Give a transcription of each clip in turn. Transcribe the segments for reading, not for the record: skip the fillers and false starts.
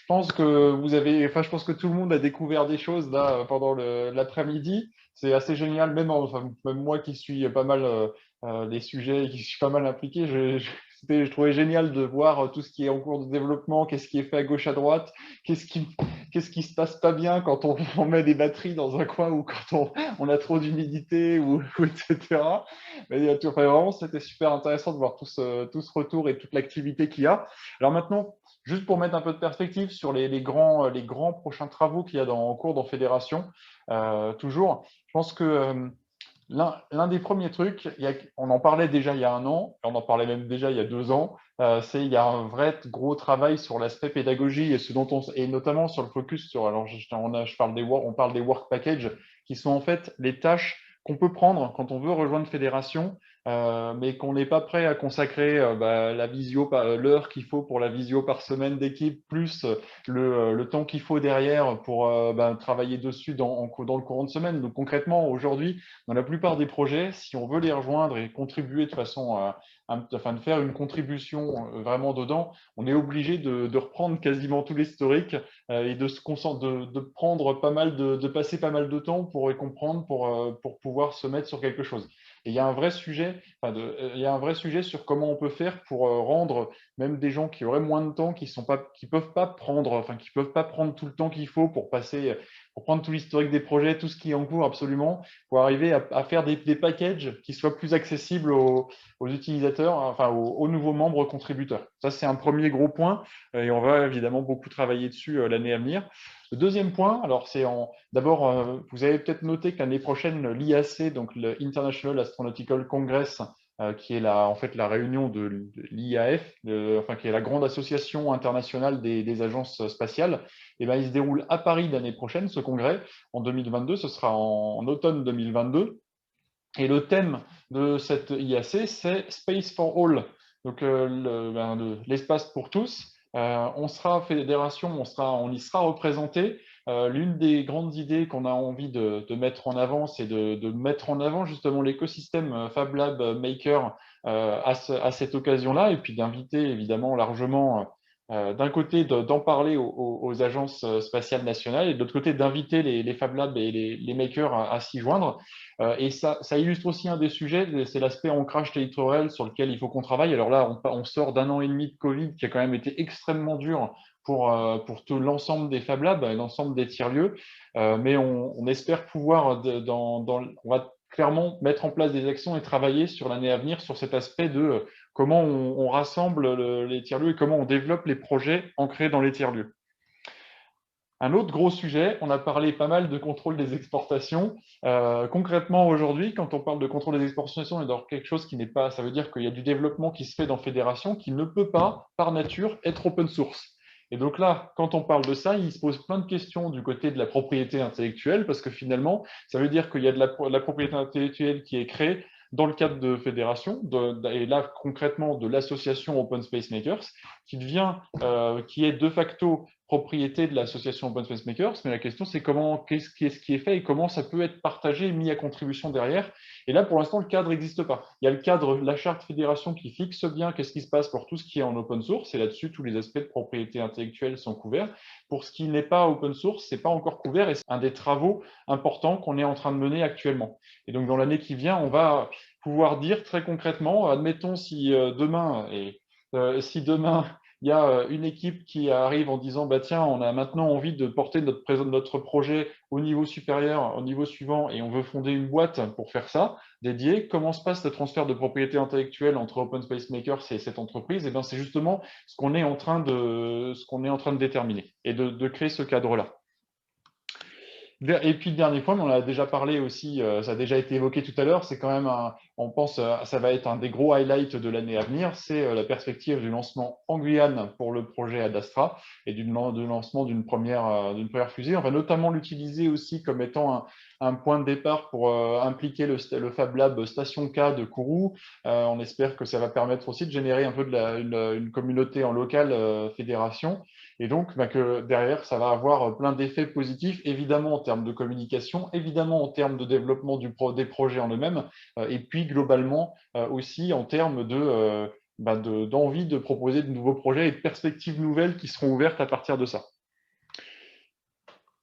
pense que vous avez, enfin, je pense que tout le monde a découvert des choses là pendant l'après-midi. C'est assez génial, même, enfin, même moi qui suis pas mal les sujets, qui suis pas mal impliqué, je trouvais génial de voir tout ce qui est en cours de développement, qu'est-ce qui est fait à gauche, à droite, qu'est-ce qui, qu'est-ce qui se passe pas bien quand on met des batteries dans un coin ou quand on a trop d'humidité ou etc. Mais enfin, vraiment, c'était super intéressant de voir tout ce retour et toute l'activité qu'il y a. Alors maintenant, juste pour mettre un peu de perspective sur les grands prochains travaux qu'il y a en cours dans Fédération, toujours, je pense que l'un des premiers trucs, on en parlait déjà il y a un an, on en parlait même déjà il y a 2 ans, c'est il y a un vrai gros travail sur l'aspect pédagogie et ce dont et notamment sur le focus sur, alors on parle des work packages qui sont en fait les tâches qu'on peut prendre quand on veut rejoindre Fédération, mais qu'on n'est pas prêt à consacrer la visio, l'heure qu'il faut pour la visio par semaine d'équipe, plus le temps qu'il faut derrière pour travailler dessus dans le courant de semaine. Donc concrètement, aujourd'hui, dans la plupart des projets, si on veut les rejoindre et contribuer de façon enfin de faire une contribution vraiment dedans, on est obligé de reprendre quasiment tout l'historique et de se concentrer, de prendre pas mal de passer pas mal de temps pour y comprendre, pour pouvoir se mettre sur quelque chose. Et il y a un vrai sujet, il y a un vrai sujet sur comment on peut faire pour rendre même des gens qui auraient moins de temps, qui peuvent pas prendre, enfin qui peuvent pas prendre tout le temps qu'il faut pour prendre tout l'historique des projets, tout ce qui est en cours absolument, pour arriver à faire des packages qui soient plus accessibles aux utilisateurs, enfin aux nouveaux membres contributeurs. Ça, c'est un premier gros point et on va évidemment beaucoup travailler dessus l'année à venir. Le deuxième point, alors d'abord, vous avez peut-être noté que l'année prochaine, l'IAC, donc le International Astronautical Congress, qui est en fait la réunion de l'IAF, enfin qui est la grande association internationale des agences spatiales, et ben, il se déroule à Paris l'année prochaine, ce congrès, en 2022, ce sera en automne 2022. Et le thème de cette IAC, c'est Space for All, donc l'espace pour tous. On sera fédération, on y sera représenté. L'une des grandes idées qu'on a envie de mettre en avant, c'est de mettre en avant justement l'écosystème Fab Lab Maker à cette occasion-là, et puis d'inviter évidemment largement d'un côté d'en parler aux agences spatiales nationales et de l'autre côté d'inviter les Fab Labs et les makers à s'y joindre. Et ça illustre aussi un des sujets, c'est l'aspect ancrage territorial sur lequel il faut qu'on travaille. Alors là, on sort d'un an et demi de Covid qui a quand même été extrêmement dur pour tout l'ensemble des Fab Labs et l'ensemble des tiers-lieux. Mais on espère pouvoir, on va clairement mettre en place des actions et travailler sur l'année à venir sur cet aspect de comment on rassemble les tiers-lieux et comment on développe les projets ancrés dans les tiers-lieux. Un autre gros sujet, on a parlé pas mal de contrôle des exportations. Concrètement, aujourd'hui, quand on parle de contrôle des exportations, il y a quelque chose qui n'est pas, ça veut dire qu'il y a du développement qui se fait dans Fédération qui ne peut pas, par nature, être open source. Et donc là, quand on parle de ça, il se pose plein de questions du côté de la propriété intellectuelle, parce que finalement, ça veut dire qu'il y a de la propriété intellectuelle qui est créée dans le cadre de fédération, et là concrètement de l'association Open Space Makers, qui est de facto propriété de l'association Open Space Makers, mais la question c'est qu'est-ce qui est fait et comment ça peut être partagé et mis à contribution derrière. Et là, pour l'instant, le cadre n'existe pas. Il y a le cadre, la charte fédération qui fixe bien qu'est-ce qui se passe pour tout ce qui est en open source, et là-dessus, tous les aspects de propriété intellectuelle sont couverts. Pour ce qui n'est pas open source, c'est pas encore couvert, et c'est un des travaux importants qu'on est en train de mener actuellement. Et donc, dans l'année qui vient, on va pouvoir dire très concrètement, admettons si demain il y a une équipe qui arrive en disant bah tiens, on a maintenant envie de porter notre projet au niveau supérieur, au niveau suivant, et on veut fonder une boîte pour faire ça, dédiée. Comment se passe le transfert de propriété intellectuelle entre Open Space Makers et cette entreprise? Et bien, c'est justement ce qu'on est en train de déterminer et de créer ce cadre-là. Et puis, le dernier point, mais on en a déjà parlé aussi, ça a déjà été évoqué tout à l'heure, c'est quand même, on pense, ça va être un des gros highlights de l'année à venir, c'est la perspective du lancement en Guyane pour le projet Ad Astra et du lancement d'une première fusée. On va notamment l'utiliser aussi comme étant un point de départ pour impliquer le Fab Lab Station K de Kourou. On espère que ça va permettre aussi de générer un peu une communauté en local fédération. Et donc, que derrière, ça va avoir plein d'effets positifs, évidemment en termes de communication, évidemment en termes de développement des projets en eux-mêmes, et puis globalement aussi en termes d'envie de proposer de nouveaux projets et de perspectives nouvelles qui seront ouvertes à partir de ça.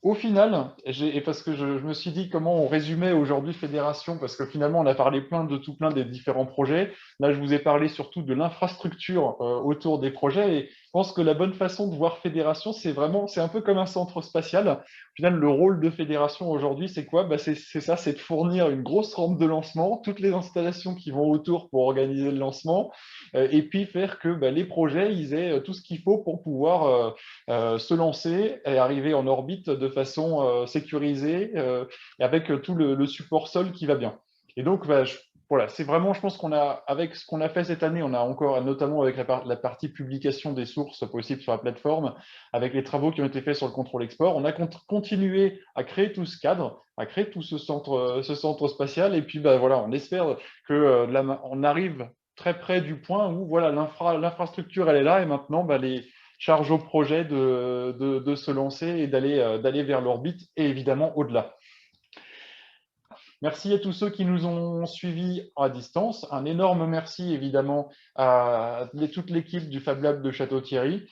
Au final, et parce que je me suis dit comment on résumait aujourd'hui Fédération, parce que finalement, on a parlé plein des différents projets. Là, je vous ai parlé surtout de l'infrastructure autour des projets. Et je pense que la bonne façon de voir Fédération, c'est un peu comme un centre spatial. Au final, le rôle de Fédération aujourd'hui, c'est quoi? Bah, c'est ça, c'est de fournir une grosse rampe de lancement, toutes les installations qui vont autour pour organiser le lancement, et puis faire que bah, les projets, ils aient tout ce qu'il faut pour pouvoir se lancer et arriver en orbite de façon sécurisée et avec tout le support sol qui va bien. Et donc, bah, voilà, c'est vraiment, je pense qu'on a, avec ce qu'on a fait cette année, on a encore, notamment avec la partie publication des sources possibles sur la plateforme, avec les travaux qui ont été faits sur le contrôle export, on a continué à créer tout ce cadre, à créer tout ce centre spatial. Et puis, bah, voilà, on espère que on arrive très près du point où voilà, l'infrastructure, elle est là. Et maintenant, bah, charge au projet de se lancer et d'aller vers l'orbite et évidemment au-delà. Merci à tous ceux qui nous ont suivis à distance. Un énorme merci évidemment à toute l'équipe du Fab Lab de Château-Thierry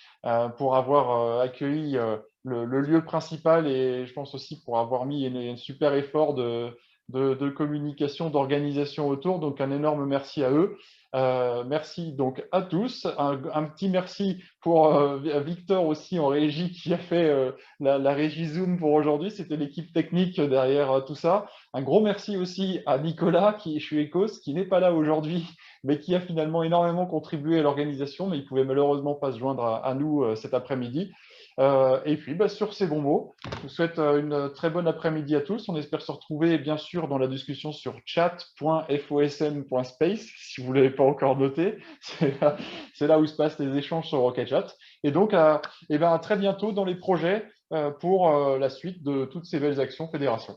pour avoir accueilli le lieu principal et je pense aussi pour avoir mis un super effort de communication, d'organisation autour. Donc un énorme merci à eux. Merci donc à tous. Un petit merci pour Victor aussi en régie qui a fait la régie Zoom pour aujourd'hui. C'était l'équipe technique derrière tout ça. Un gros merci aussi à Nicolas, qui je suis Ecos, qui n'est pas là aujourd'hui, mais qui a finalement énormément contribué à l'organisation, mais il pouvait malheureusement pas se joindre à nous cet après-midi. Et puis, bah, sur ces bons mots, je vous souhaite une très bonne après-midi à tous. On espère se retrouver, bien sûr, dans la discussion sur chat.fosm.space, si vous ne l'avez pas encore noté. C'est là où se passent les échanges sur Rocket Chat. Et donc, à très bientôt dans les projets pour la suite de toutes ces belles actions fédération.